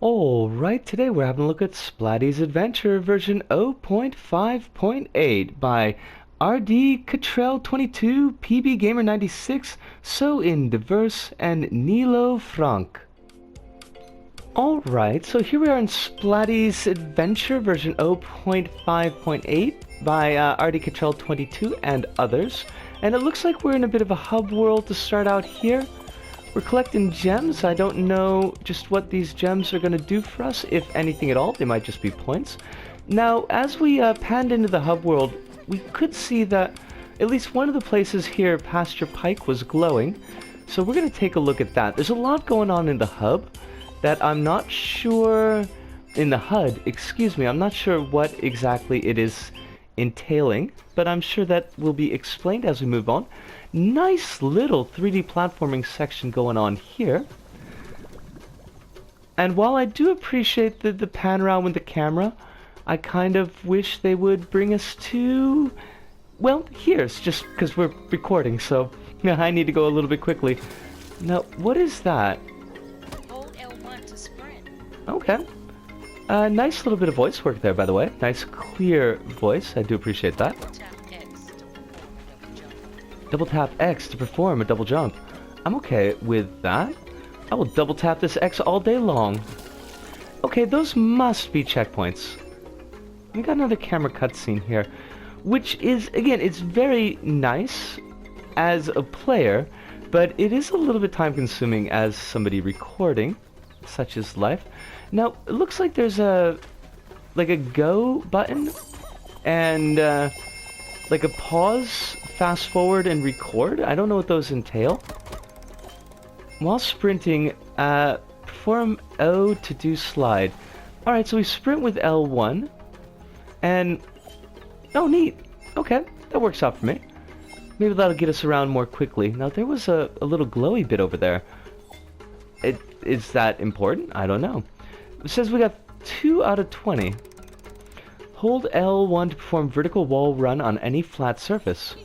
Alright, today we're having a look at Splatty's Adventure version 0.5.8 by RD Cottrell 22, PB Gamer 96, So in Diverse, and Nilo Frank. Alright, so here we are in Splatty's Adventure version 0.5.8 by RD Cottrell 22 and others. And it looks like we're in a bit of a hub world to start out here. We're collecting gems. I don't know just what these gems are going to do for us, if anything at all. They might just be points. Now, as we panned into the hub world, we could see that at least one of the places here, Pasture Pike, was glowing. So we're going to take a look at that. There's a lot going on in the hub that I'm not sure... In the HUD, excuse me. I'm not sure what exactly it is entailing, but I'm sure that will be explained as we move on. Nice little 3D platforming section going on here. And while I do appreciate the pan around with the camera, I kind of wish they would bring us to... Well, here's just because we're recording, so I need to go a little bit quickly. Now, what is that? Hold L1 to sprint. Okay. Nice little bit of voice work there, by the way. Nice, clear voice. I do appreciate that. Double tap X to perform a double jump. I'm okay with that. I will double tap this X all day long. Okay, those must be checkpoints. We got another camera cutscene here, which is, again, it's very nice as a player, but it is a little bit time consuming as somebody recording. Such is life. Now, it looks like there's a go button and like a pause, fast forward, and record. I don't know what those entail. While sprinting, perform O to do slide. Alright, so we sprint with L1. And... oh, neat. Okay, that works out for me. Maybe that'll get us around more quickly. Now, there was a little glowy bit over there. Is that important? I don't know. It says we got 2 out of 20. Hold L1 to perform vertical wall run on any flat surface.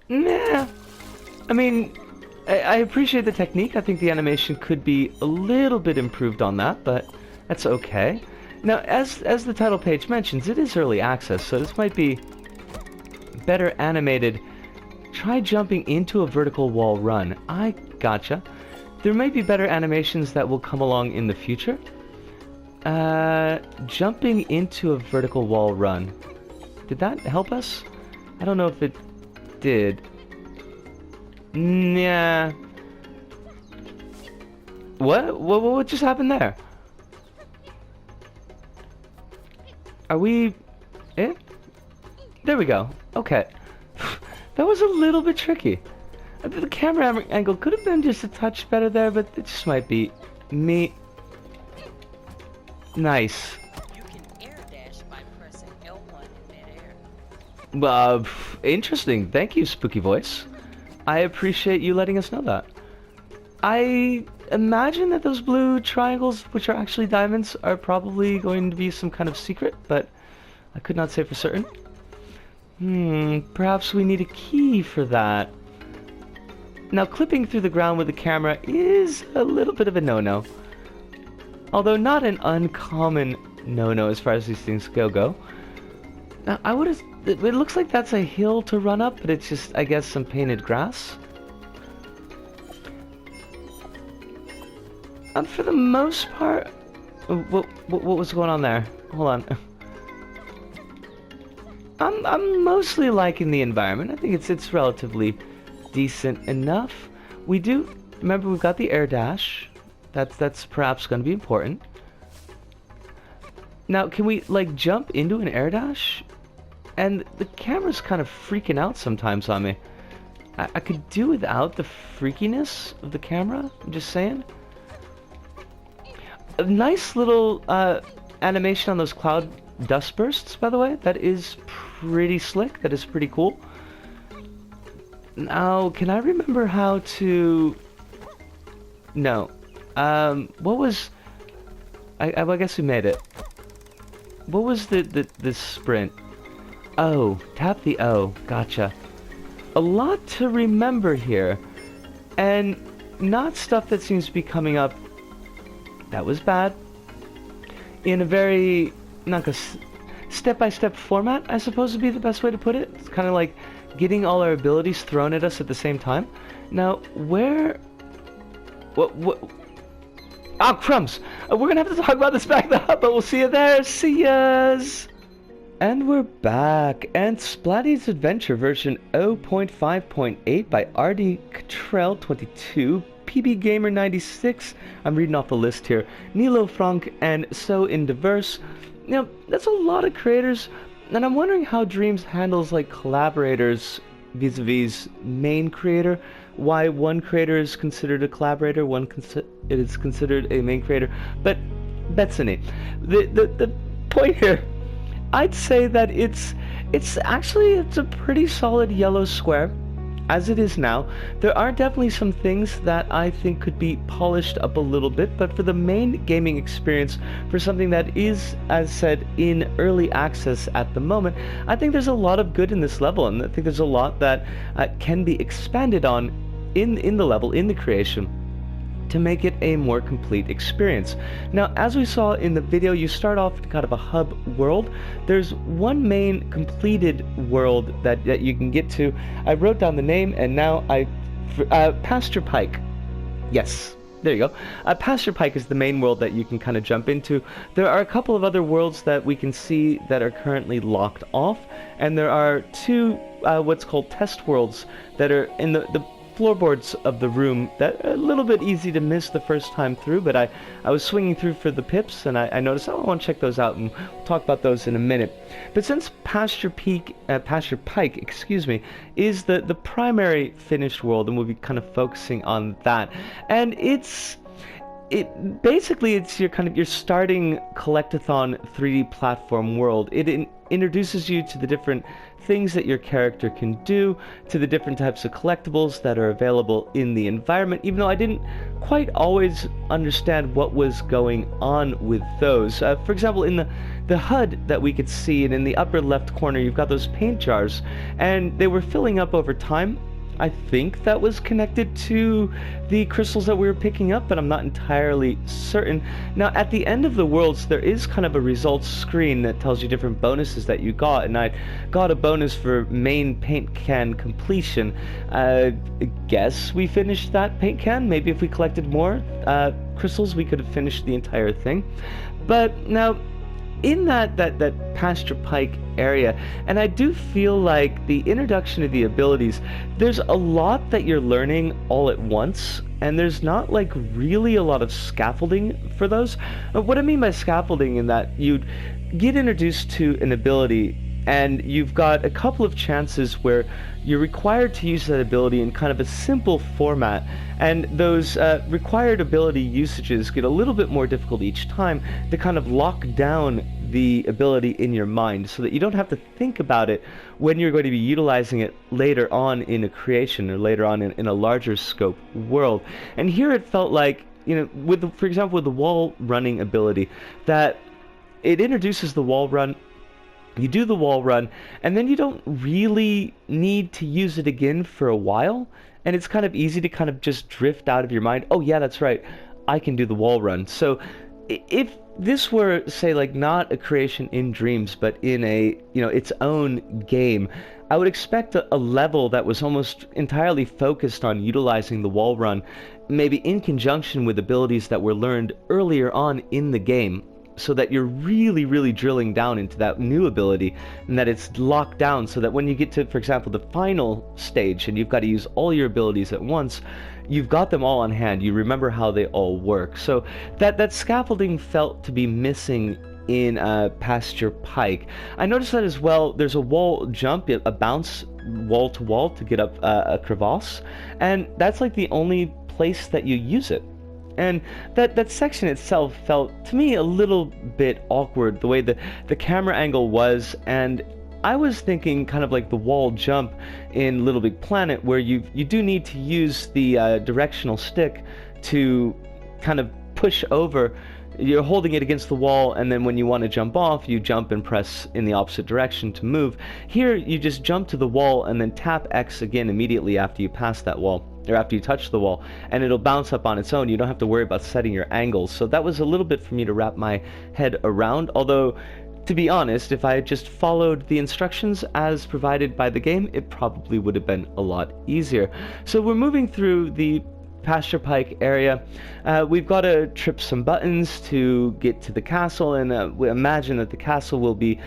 Nah. I mean, I appreciate the technique. I think the animation could be a little bit improved on that, but that's okay. Now, as the title page mentions, it is early access, so this might be better animated. Try jumping into a vertical wall run. I gotcha. There may be better animations that will come along in the future. Jumping into a vertical wall run. Did that help us? I don't know if it did. Yeah. What just happened there? Are we... eh? There we go. Okay. That was a little bit tricky. The camera angle could have been just a touch better there, but it just might be me. Nice. You can air dash by pressing L1 in midair. Interesting. Thank you, Spooky Voice. I appreciate you letting us know that. I imagine that those blue triangles, which are actually diamonds, are probably going to be some kind of secret, but I could not say for certain. Perhaps we need a key for that. Now, clipping through the ground with the camera is a little bit of a no-no. Although not an uncommon no-no as far as these things go. Now, I would have... it looks like that's a hill to run up, but it's just, I guess, some painted grass. And for the most part... what was going on there? Hold on. I'm mostly liking the environment. I think it's relatively... decent enough. We do remember we've got the air dash. That's perhaps going to be important. Now, can we like jump into an air dash? And the camera's kind of freaking out sometimes on me. I could do without the freakiness of the camera. I'm just saying. A nice little animation on those cloud dust bursts, by the way. That is pretty slick. That is pretty cool. Now, can I remember how to... no. What was... I guess we made it. What was the sprint? Oh, tap the O. Gotcha. A lot to remember here. And not stuff that seems to be coming up That was bad. In a very, not a step-by-step format, I suppose would be the best way to put it. It's kind of like getting all our abilities thrown at us at the same time. Now, where... What? Ah, crumbs! We're gonna have to talk about this back up, but we'll see you there. See yas! And we're back, and Splatty's Adventure version 0.5.8 by RD Cottrell 22, PB Gamer 96, I'm reading off the list here, Nilo Frank, and So in Diverse. Now, that's a lot of creators, and I'm wondering how Dreams handles like collaborators vis-a-vis main creator. Why one creator is considered a collaborator, one is considered a main creator. But Betsy, the point here, I'd say that it's a pretty solid yellow square as it is now. There are definitely some things that I think could be polished up a little bit, but for the main gaming experience, for something that is, as said, in early access at the moment, I think there's a lot of good in this level, and I think there's a lot that can be expanded on in the level, in the creation, to make it a more complete experience. Now, as we saw in the video, you start off in kind of a hub world. There's one main completed world that you can get to. I wrote down the name, and now Pasture Pike. Yes, there you go. Pasture Pike is the main world that you can kind of jump into. There are a couple of other worlds that we can see that are currently locked off, and there are two what's called test worlds that are in the floorboards of the room that are a little bit easy to miss the first time through, but I was swinging through for the pips, and I noticed, I want to check those out, and we'll talk about those in a minute. But since Pasture Pike, excuse me, is the primary finished world, and we'll be kind of focusing on that, and basically it's your starting collectathon 3D platform world. It introduces you to the different things that your character can do, to the different types of collectibles that are available in the environment, even though I didn't quite always understand what was going on with those. For example, in the HUD that we could see, and in the upper left corner, you've got those paint jars, and they were filling up over time. I think that was connected to the crystals that we were picking up, but I'm not entirely certain. Now, at the end of the worlds, there is kind of a results screen that tells you different bonuses that you got, and I got a bonus for main paint can completion. I guess we finished that paint can. Maybe if we collected more crystals, we could have finished the entire thing. But now, in that Pasture Pike area, and I do feel like the introduction of the abilities, there's a lot that you're learning all at once, and there's not like really a lot of scaffolding for those. What I mean by scaffolding in that you'd get introduced to an ability, and you've got a couple of chances where you're required to use that ability in kind of a simple format, and those required ability usages get a little bit more difficult each time to kind of lock down the ability in your mind, so that you don't have to think about it when you're going to be utilizing it later on in a creation, or later on in a larger scope world. And here it felt like, for example, with the wall running ability, that it introduces the wall run. You do the wall run, and then you don't really need to use it again for a while, and it's kind of easy to kind of just drift out of your mind. Oh yeah, that's right, I can do the wall run. So if this were, say, like not a creation in Dreams, but in a, its own game, I would expect a level that was almost entirely focused on utilizing the wall run, maybe in conjunction with abilities that were learned earlier on in the game, so that you're really, really drilling down into that new ability, and that it's locked down, so that when you get to, for example, the final stage, and you've got to use all your abilities at once, you've got them all on hand. You remember how they all work. So that scaffolding felt to be missing in Pasture Pike. I noticed that as well. There's a wall jump, a bounce wall to wall to get up a crevasse, and that's like the only place that you use it. And that section itself felt to me a little bit awkward, the way the camera angle was, and I was thinking kind of like the wall jump in Little Big Planet, where you do need to use the directional stick to kind of push over you're holding it against the wall, and then when you want to jump off, you jump and press in the opposite direction to move. Here, you just jump to the wall and then tap X again immediately after you pass that wall, or after you touch the wall, and it'll bounce up on its own. You don't have to worry about setting your angles. So that was a little bit for me to wrap my head around, although to be honest, if I had just followed the instructions as provided by the game, it probably would have been a lot easier. So we're moving through the pasture pike area. We've got to trip some buttons to get to the castle, and we imagine that the castle will be,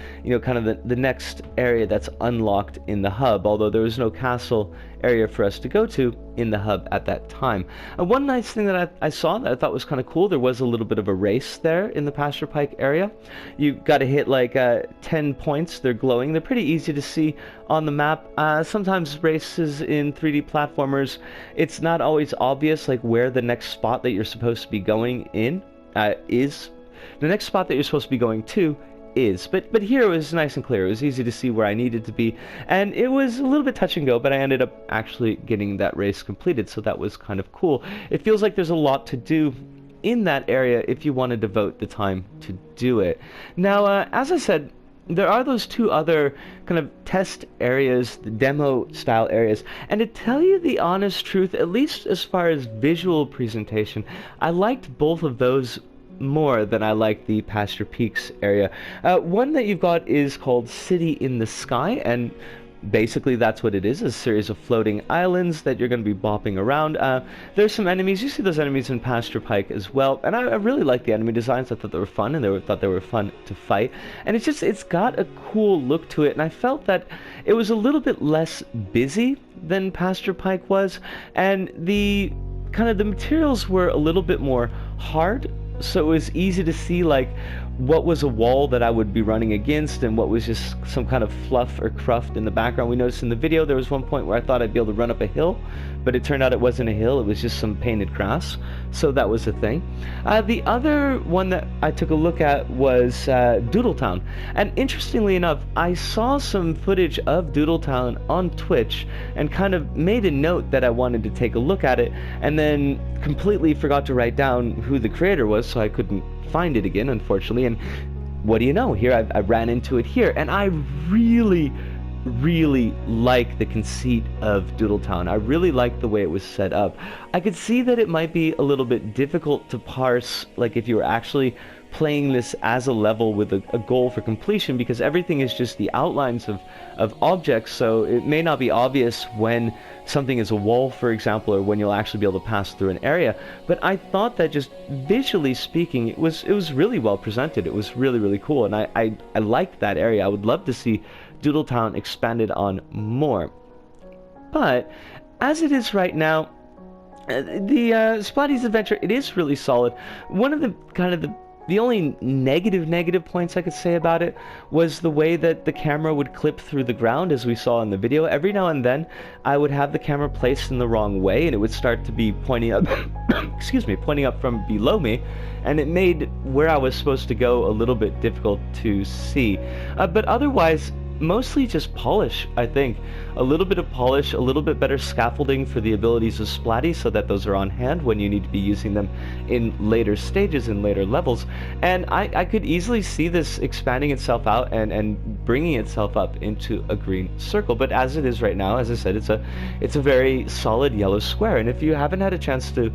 kind of the next area that's unlocked in the hub, although there was no castle area for us to go to in the hub at that time. One nice thing that I saw that I thought was kind of cool, there was a little bit of a race there in the pasture pike area. You got to hit like 10 points. They're glowing. They're pretty easy to see on the map. Sometimes races in 3D platformers, it's not always obvious like where the next spot that you're supposed to be going in is. The next spot that you're supposed to be going to is, but here it was nice and clear. It was easy to see where I needed to be, and it was a little bit touch and go, but I ended up actually getting that race completed, so that was kind of cool. It feels like there's a lot to do in that area if you want to devote the time to do it. Now, as I said, there are those two other kind of test areas, the demo style areas, and to tell you the honest truth, at least as far as visual presentation, I liked both of those more than I like the Pasture Peaks area. One that you've got is called City in the Sky, and basically that's what it is, a series of floating islands that you're going to be bopping around. There's some enemies. You see those enemies in Pasture Pike as well, and I really like the enemy designs. I thought they were fun, and thought they were fun to fight, and it's got a cool look to it, and I felt that it was a little bit less busy than Pasture Pike was, and the materials were a little bit more hard, so it was easy to see like what was a wall that I would be running against and what was just some kind of fluff or cruft in the background. We noticed in the video there was one point where I thought I'd be able to run up a hill, but it turned out it wasn't a hill, it was just some painted grass, so that was a thing. The other one that I took a look at was Doodletown, and interestingly enough, I saw some footage of Doodletown on Twitch and kind of made a note that I wanted to take a look at it, and then completely forgot to write down who the creator was, so I couldn't find it again, unfortunately. And what do you know, here I ran into it here, and I really like the conceit of Doodletown. I really like the way it was set up. I could see that it might be a little bit difficult to parse, like if you were actually playing this as a level with a goal for completion, because everything is just the outlines of objects, so it may not be obvious when something is a wall, for example, or when you'll actually be able to pass through an area. But I thought that just visually speaking, it was really well presented. It was really cool, and I liked that area. I would love to see Doodletown expanded on more. But as it is right now, the Splatty's Adventure, it is really solid. One of the only negative points I could say about it was the way that the camera would clip through the ground, as we saw in the video. Every now and then I would have the camera placed in the wrong way, and it would start to be pointing up pointing up from below me, and it made where I was supposed to go a little bit difficult to see. But otherwise, mostly just polish, I think. A little bit of polish, a little bit better scaffolding for the abilities of Splatty so that those are on hand when you need to be using them in later stages, in later levels. And I could easily see this expanding itself out and bringing itself up into a green circle. But as it is right now, as I said, it's a very solid yellow square. And if you haven't had a chance to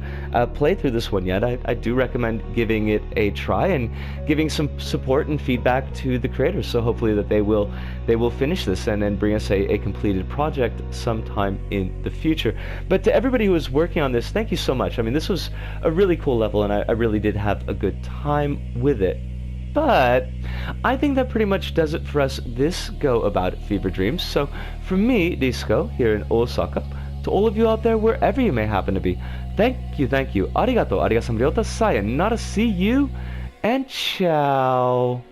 play through this one yet, I do recommend giving it a try and giving some support and feedback to the creators. So hopefully that they will finish this and then bring us a completed project sometime in the future. But to everybody who was working on this, thank you so much. I mean, this was a really cool level, and I really did have a good time with it. But I think that pretty much does it for us this go about Fever Dreams. So from me, Disco, here in Osaka, to all of you out there, wherever you may happen to be, thank you, arigato, sayonara, see you, and ciao.